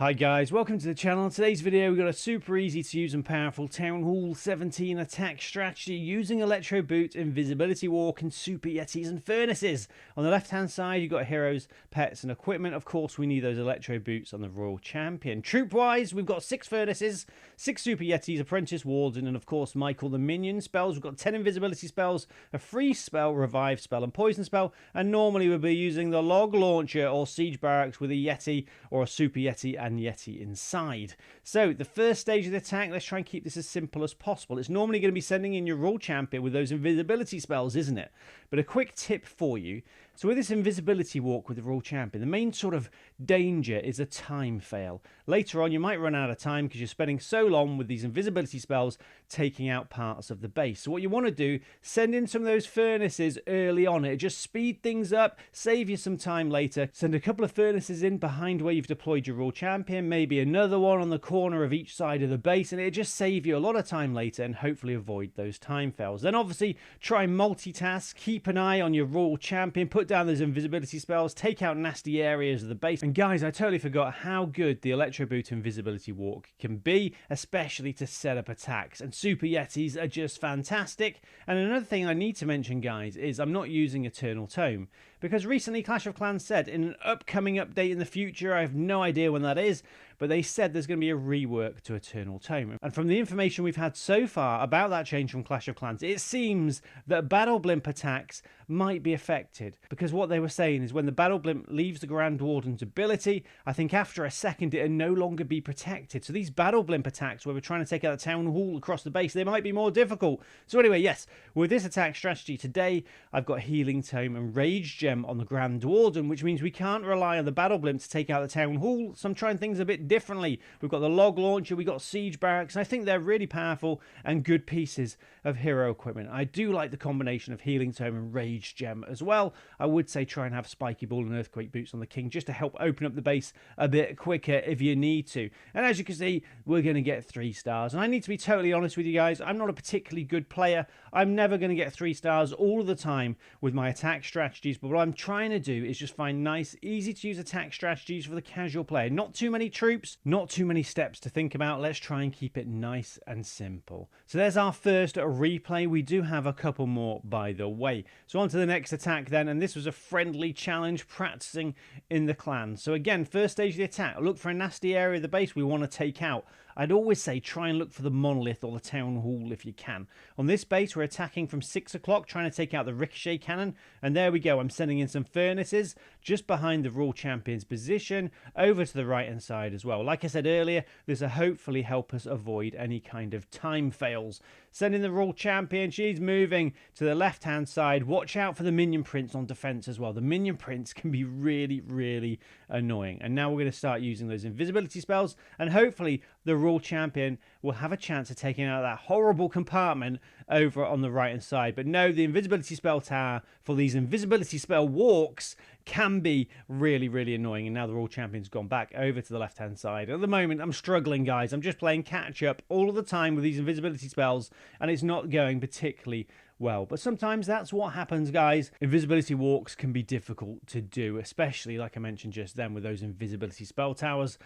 Hi guys, welcome to the channel. In today's video we've got a super easy to use and powerful Town Hall 17 attack strategy using Electro Boot, Invisibility Walk and Super Yetis and Furnaces. On the left hand side you've got heroes, pets and equipment. Of course we need those Electro Boots on the Royal Champion. Troop wise we've got 6 Furnaces, 6 Super Yetis, Apprentice Warden and of course Michael the Minion spells. We've got 10 invisibility spells, a freeze spell, revive spell and poison spell, and normally we'll be using the log launcher or siege barracks with a Yeti or a Super Yeti and Yeti inside. So the first stage of the attack, let's try and keep this as simple as possible. It's normally going to be sending in your Royal Champion with those invisibility spells, isn't it? But a quick tip for you. So with this invisibility walk with the Royal Champion, the main sort of danger is a time fail. Later on you might run out of time because you're spending so long with these invisibility spells taking out parts of the base. So what you want to do, send in some of those furnaces early on. It just speed things up, save you some time later. Send a couple of furnaces in behind where you've deployed your Royal Champion, maybe another one on the corner of each side of the base, and it'll just save you a lot of time later and hopefully avoid those time fails. Then obviously try multitask, keep an eye on your Royal Champion, put down those invisibility spells, take out nasty areas of the base. And guys, I totally forgot how good the Electro Boot Invisibility Walk can be, especially to set up attacks, and Super Yetis are just fantastic. And another thing I need to mention guys is I'm not using Eternal Tome because recently Clash of Clans said in an upcoming update in the future, I have no idea when that is, but they said there's going to be a rework to Eternal Tome. And from the information we've had so far about that change from Clash of Clans, it seems that Battle Blimp attacks might be affected, because what they were saying is when the Battle Blimp leaves the Grand Warden's ability, I think after a second it'll no longer be protected. So these Battle Blimp attacks where we're trying to take out the Town Hall across the base, they might be more difficult. So anyway, yes, with this attack strategy today, I've got Healing Tome and Rage Gem on the Grand Warden, which means we can't rely on the Battle Blimp to take out the Town Hall. So I'm trying things a bit differently. We've got the log launcher, we've got siege barracks, and I think they're really powerful and good pieces of hero equipment. I do like the combination of Healing Tome and Rage Gem as well. I would say try and have Spiky Ball and Earthquake Boots on the King just to help open up the base a bit quicker if you need to. And as you can see, we're going to get 3 stars. And I need to be totally honest with you guys, I'm not a particularly good player. I'm never going to get 3 stars all of the time with my attack strategies, but what I'm trying to do is just find nice, easy to use attack strategies for the casual player. Not too many troops, not too many steps to think about. Let's try and keep it nice and simple. So there's our first replay. We do have a couple more by the way. So on to the next attack then, and this was a friendly challenge practicing in the clan. So again, first stage of the attack, look for a nasty area of the base we want to take out. I'd always say try and look for the monolith or the town hall if you can. On this base we're attacking from 6 o'clock, trying to take out the ricochet cannon, and there we go. I'm sending in some furnaces just behind the Royal Champion's position over to the right hand side as well. Like I said earlier, this will hopefully help us avoid any kind of time fails. Sending the Royal Champion, she's moving to the left hand side. Watch out for the Minion Prince on defense as well. The Minion Prince can be really annoying. And now we're going to start using those invisibility spells, and hopefully the Royal Champion will have a chance of taking out that horrible compartment over on the right hand side. But no, the invisibility spell tower for these invisibility spell walks can be really annoying. And now the Royal Champion's gone back over to the left hand side. At the moment I'm struggling guys, I'm just playing catch up all of the time with these invisibility spells, and it's not going particularly well. But sometimes that's what happens guys. Invisibility walks can be difficult to do, especially like I mentioned just then with those invisibility spell towers.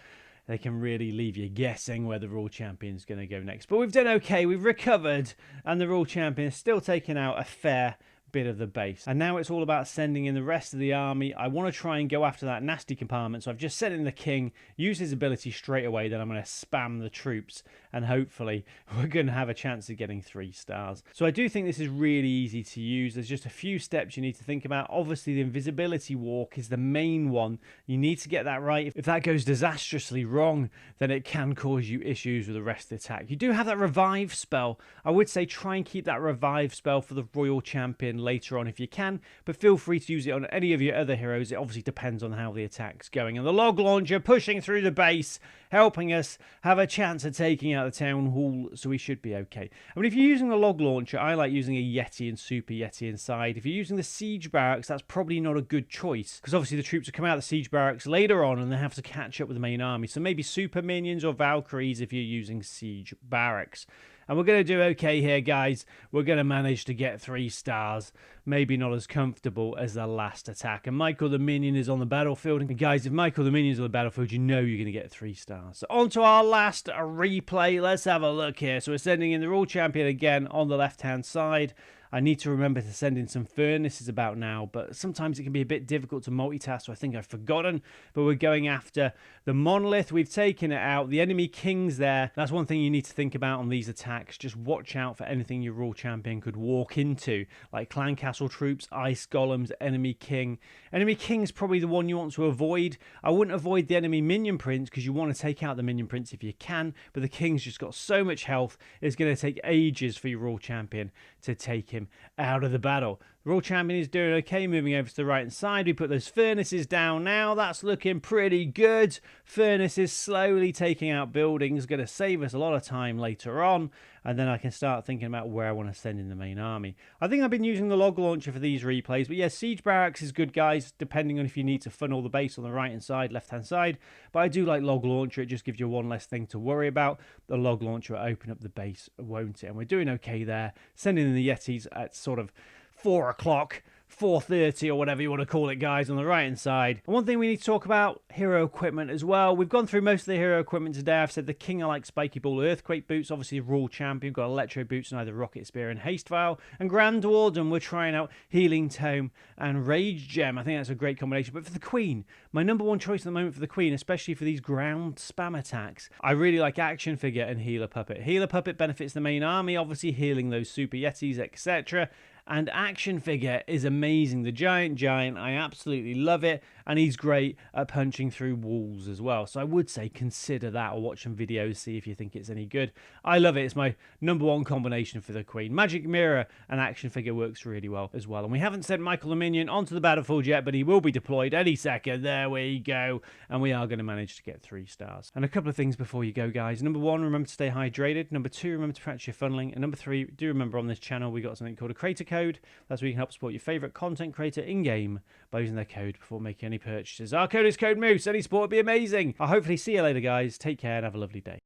They can really leave you guessing where the Royal Champion's going to go next. But we've done okay, we've recovered, and the Royal Champion is still taking out a fair bit of the base. And now it's all about sending in the rest of the army. I want to try and go after that nasty compartment, so I've just sent in the king, use his ability straight away, then I'm going to spam the troops, and hopefully we're going to have a chance of getting 3 stars. So I do think this is really easy to use. There's just a few steps you need to think about. Obviously the invisibility walk is the main one. You need to get that right. If that goes disastrously wrong, then it can cause you issues with the rest of the attack. You do have that revive spell. I would say try and keep that revive spell for the Royal Champion later on if you can, but feel free to use it on any of your other heroes. It obviously depends on how the attack's going. And the log launcher pushing through the base, helping us have a chance of taking out the town hall, so we should be okay. I mean, if you're using the log launcher, I like using a Yeti and Super Yeti inside. If you're using the siege barracks, that's probably not a good choice, because obviously the troops will come out of the siege barracks later on and they have to catch up with the main army. So maybe super minions or Valkyries if you're using siege barracks. And we're going to do okay here, guys. We're going to manage to get 3 stars. Maybe not as comfortable as the last attack. And Michael the Minion is on the battlefield. And guys, if Michael the Minion is on the battlefield, you know you're going to get 3 stars. So on to our last replay. Let's have a look here. So we're sending in the World Champion again on the left-hand side. I need to remember to send in some furnaces about now, but sometimes it can be a bit difficult to multitask, so I think I've forgotten. But we're going after the monolith. We've taken it out. The enemy king's there. That's one thing you need to think about on these attacks. Just watch out for anything your Royal Champion could walk into, like clan castle troops, ice golems, enemy king. Enemy king's probably the one you want to avoid. I wouldn't avoid the enemy minion prince because you want to take out the minion prince if you can, but the king's just got so much health, it's going to take ages for your Royal Champion to take him out of the battle. The Royal Champion is doing okay, moving over to the right hand side. We put those furnaces down now. That's looking pretty good. Furnaces slowly taking out buildings, going to save us a lot of time later on. And then I can start thinking about where I want to send in the main army. I think I've been using the log launcher for these replays. But yeah, siege barracks is good, guys, depending on if you need to funnel the base on the right hand side, left hand side. But I do like log launcher. It just gives you one less thing to worry about. The log launcher will open up the base, won't it? And we're doing okay there. Sending in the Yetis at sort of 4 o'clock, 4:30 or whatever you want to call it, guys, on the right hand side. And one thing we need to talk about, hero equipment as well. We've gone through most of the hero equipment today. I've said the king I like spiky ball, earthquake boots, obviously Royal Champion, got electro boots and either rocket spear and haste vial, and Grand Warden we're trying out healing tome and rage gem. I think that's a great combination. But for the queen, my number one choice at the moment for the queen, especially for these ground spam attacks, I really like action figure and healer puppet. Healer puppet benefits the main army, obviously healing those super yetis, etc. And action figure is amazing. The giant, I absolutely love it. And he's great at punching through walls as well. So I would say consider that or watch some videos, see if you think it's any good. I love it. It's my number one combination for the queen. Magic mirror and action figure works really well as well. And we haven't sent Michael the Minion onto the battlefield yet, but he will be deployed any second. There we go. And we are going to manage to get 3 stars. And a couple of things before you go, guys. Number 1, remember to stay hydrated. Number 2, remember to practice your funneling. And number 3, do remember on this channel we got something called a creator code. That's where you can help support your favorite content creator in-game by using their code before making any purchases. Our code is code Moose. Any support would be amazing. I'll hopefully see you later, guys. Take care and have a lovely day.